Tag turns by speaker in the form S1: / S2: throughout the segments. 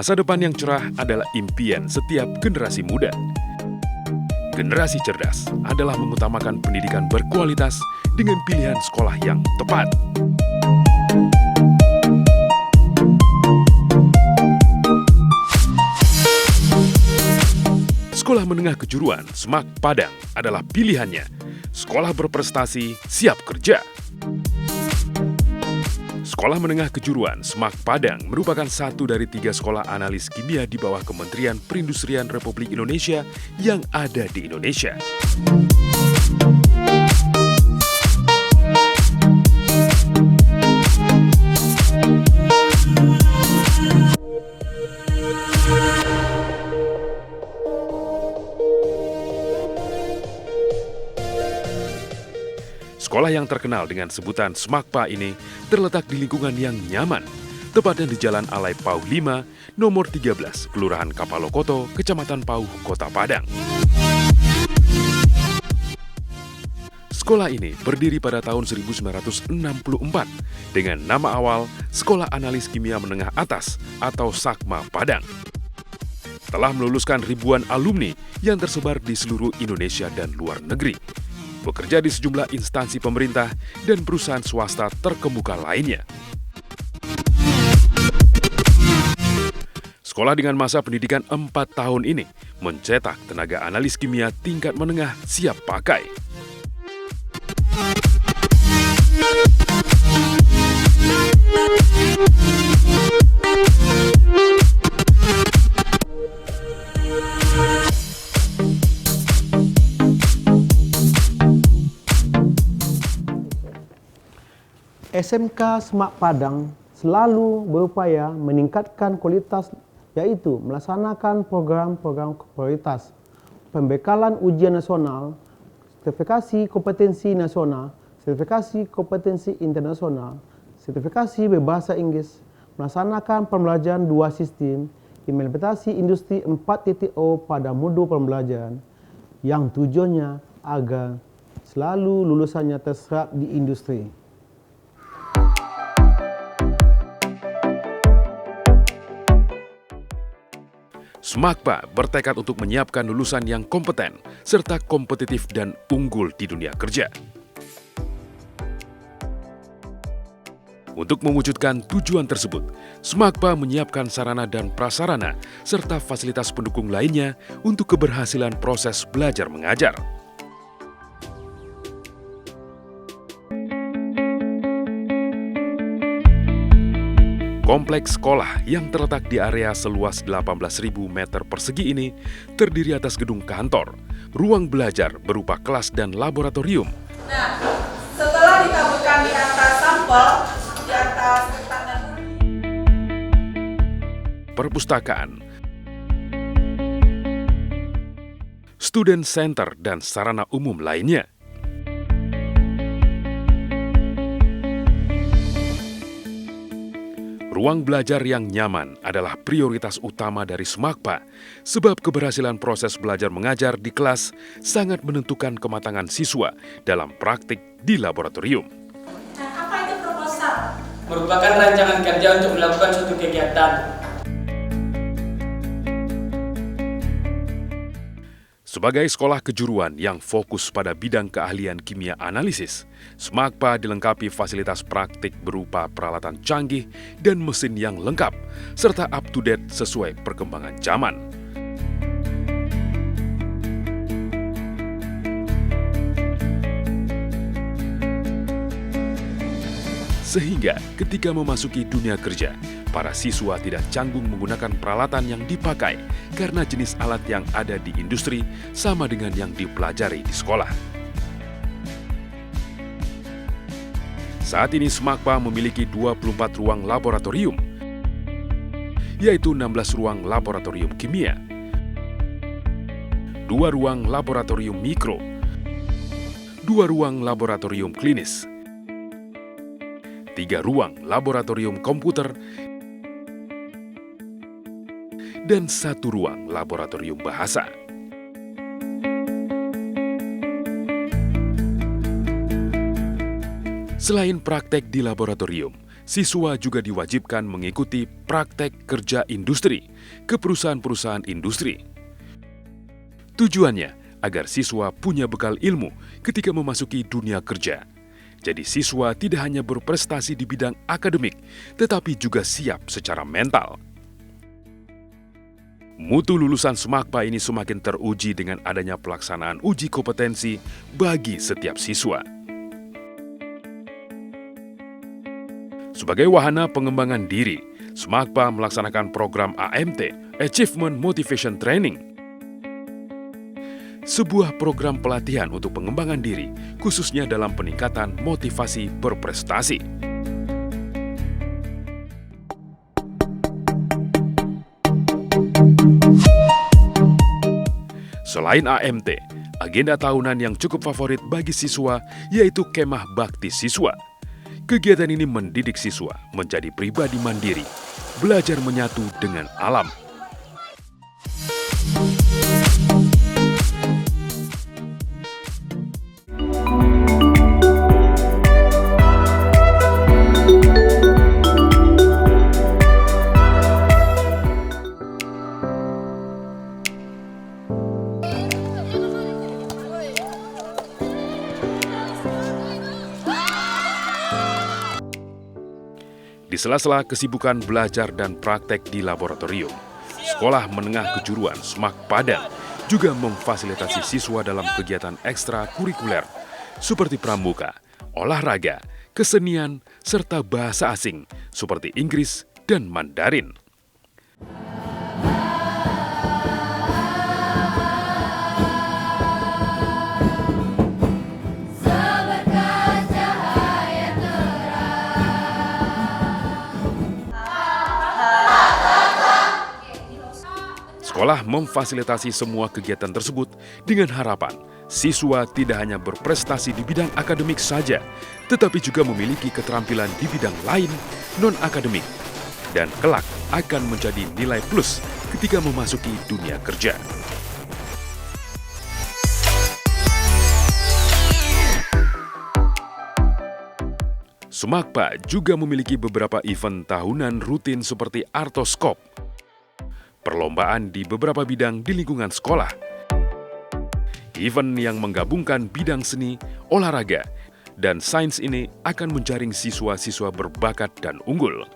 S1: Masa depan yang cerah adalah impian setiap generasi muda. Generasi cerdas adalah mengutamakan pendidikan berkualitas dengan pilihan sekolah yang tepat. Sekolah Menengah Kejuruan SMAK Padang adalah pilihannya. Sekolah berprestasi, siap kerja. Sekolah Menengah Kejuruan SMAK Padang merupakan satu dari 3 sekolah analis kimia di bawah Kementerian Perindustrian Republik Indonesia yang ada di Indonesia. Sekolah yang terkenal dengan sebutan SMAKPA ini terletak di lingkungan yang nyaman, tepatnya di Jalan Alai Pauh 5, nomor 13, Kelurahan Kapalokoto, Kecamatan Pauh, Kota Padang. Sekolah ini berdiri pada tahun 1964 dengan nama awal Sekolah Analis Kimia Menengah Atas atau SAKMA Padang. Telah meluluskan ribuan alumni yang tersebar di seluruh Indonesia dan luar negeri. Bekerja di sejumlah instansi pemerintah dan perusahaan swasta terkemuka lainnya. Sekolah dengan masa pendidikan 4 tahun ini mencetak tenaga analis kimia tingkat menengah siap pakai.
S2: SMK SMAK Padang selalu berupaya meningkatkan kualitas, yaitu melaksanakan program-program prioritas, pembekalan ujian nasional, sertifikasi kompetensi nasional, sertifikasi kompetensi internasional, sertifikasi berbahasa Inggris, melaksanakan pembelajaran 2 sistem, implementasi industri 4.0 pada modul pembelajaran, yang tujuannya agar selalu lulusannya terserap di industri.
S1: SMAKPA bertekad untuk menyiapkan lulusan yang kompeten, serta kompetitif dan unggul di dunia kerja. Untuk mewujudkan tujuan tersebut, SMAKPA menyiapkan sarana dan prasarana, serta fasilitas pendukung lainnya untuk keberhasilan proses belajar mengajar. Kompleks sekolah yang terletak di area seluas 18.000 meter persegi ini terdiri atas gedung kantor, ruang belajar berupa kelas dan laboratorium.
S3: Nah, setelah ditaburkan di atas sampel, di atas kertas dan
S1: perpustakaan, student center, dan sarana umum lainnya. Ruang belajar yang nyaman adalah prioritas utama dari SMAKPA, sebab keberhasilan proses belajar mengajar di kelas sangat menentukan kematangan siswa dalam praktik di laboratorium.
S3: Nah, apa itu proposal?
S4: Merupakan rancangan kerja untuk melakukan suatu kegiatan.
S1: Sebagai sekolah kejuruan yang fokus pada bidang keahlian kimia analisis, SMAKPA dilengkapi fasilitas praktik berupa peralatan canggih dan mesin yang lengkap, serta up-to-date sesuai perkembangan zaman. Sehingga ketika memasuki dunia kerja, para siswa tidak canggung menggunakan peralatan yang dipakai karena jenis alat yang ada di industri sama dengan yang dipelajari di sekolah. Saat ini SMAKPA memiliki 24 ruang laboratorium, yaitu 16 ruang laboratorium kimia, 2 ruang laboratorium mikro, 2 ruang laboratorium klinis, 3 ruang laboratorium komputer, dan 1 ruang laboratorium bahasa. Selain praktek di laboratorium, Siswa juga diwajibkan mengikuti praktek kerja industri ke perusahaan-perusahaan industri. Tujuannya agar siswa punya bekal ilmu ketika memasuki dunia kerja. Jadi siswa tidak hanya berprestasi di bidang akademik, tetapi juga siap secara mental. Mutu lulusan SMAKPA ini semakin teruji dengan adanya pelaksanaan uji kompetensi bagi setiap siswa. Sebagai wahana pengembangan diri, SMAKPA melaksanakan program AMT, Achievement Motivation Training. Sebuah program pelatihan untuk pengembangan diri, khususnya dalam peningkatan motivasi berprestasi. Selain AMT, agenda tahunan yang cukup favorit bagi siswa yaitu Kemah Bakti Siswa. Kegiatan ini mendidik siswa menjadi pribadi mandiri, belajar menyatu dengan alam. Di sela-sela kesibukan belajar dan praktek di laboratorium, Sekolah Menengah Kejuruan SMAK Padang juga memfasilitasi siswa dalam kegiatan ekstrakurikuler seperti pramuka, olahraga, kesenian, serta bahasa asing seperti Inggris dan Mandarin. Sekolah memfasilitasi semua kegiatan tersebut dengan harapan siswa tidak hanya berprestasi di bidang akademik saja, tetapi juga memiliki keterampilan di bidang lain non-akademik dan kelak akan menjadi nilai plus ketika memasuki dunia kerja. SMAKPA juga memiliki beberapa event tahunan rutin seperti Artoskop, perlombaan di beberapa bidang di lingkungan sekolah, event yang menggabungkan bidang seni, olahraga, dan sains ini akan menjaring siswa-siswa berbakat dan unggul.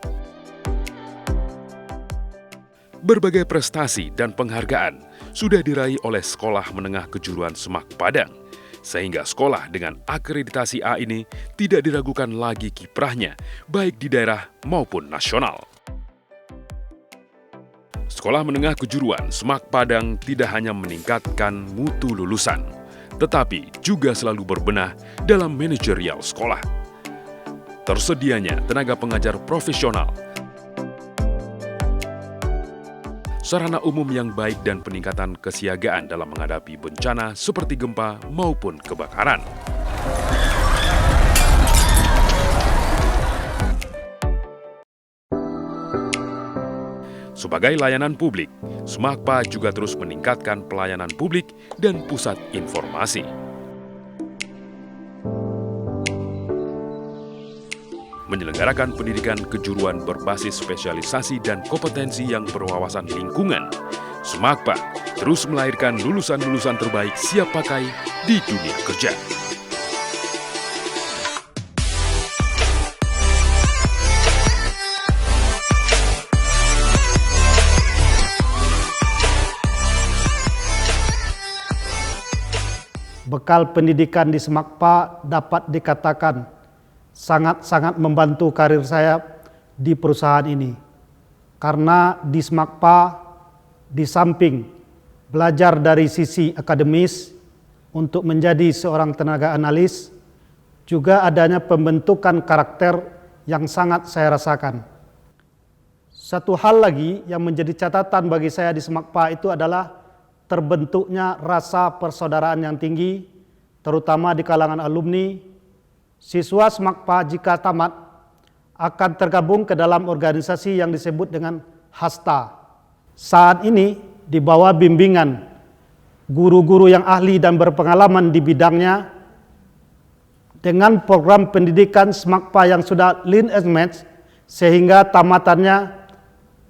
S1: Berbagai prestasi dan penghargaan sudah diraih oleh Sekolah Menengah Kejuruan SMAK Padang, sehingga sekolah dengan akreditasi A ini tidak diragukan lagi kiprahnya, baik di daerah maupun nasional. Sekolah Menengah Kejuruan SMAK Padang tidak hanya meningkatkan mutu lulusan, tetapi juga selalu berbenah dalam manajerial sekolah. Tersedianya tenaga pengajar profesional, sarana umum yang baik dan peningkatan kesiagaan dalam menghadapi bencana seperti gempa maupun kebakaran. Sebagai layanan publik, SMAKPA juga terus meningkatkan pelayanan publik dan pusat informasi. Menyelenggarakan pendidikan kejuruan berbasis spesialisasi dan kompetensi yang berwawasan lingkungan, SMAKPA terus melahirkan lulusan-lulusan terbaik siap pakai di dunia kerja.
S2: Bekal pendidikan di SMAKPA dapat dikatakan sangat-sangat membantu karir saya di perusahaan ini. Karena di SMAKPA, di samping belajar dari sisi akademis untuk menjadi seorang tenaga analis, juga adanya pembentukan karakter yang sangat saya rasakan. Satu hal lagi yang menjadi catatan bagi saya di SMAKPA itu adalah terbentuknya rasa persaudaraan yang tinggi, terutama di kalangan alumni. Siswa SMAKPA jika tamat akan tergabung ke dalam organisasi yang disebut dengan HASTA. Saat ini di bawah bimbingan guru-guru yang ahli dan berpengalaman di bidangnya, dengan program pendidikan SMAKPA yang sudah lean and match, sehingga tamatannya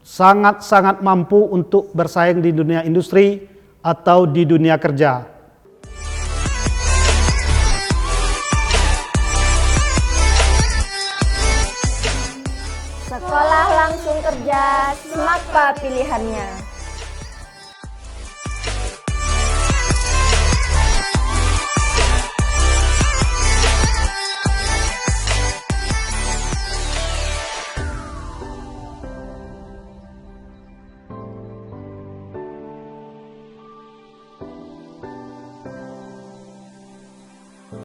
S2: sangat-sangat mampu untuk bersaing di dunia industri atau di dunia kerja.
S5: Sekolah langsung kerja, SMAKPA pilihannya.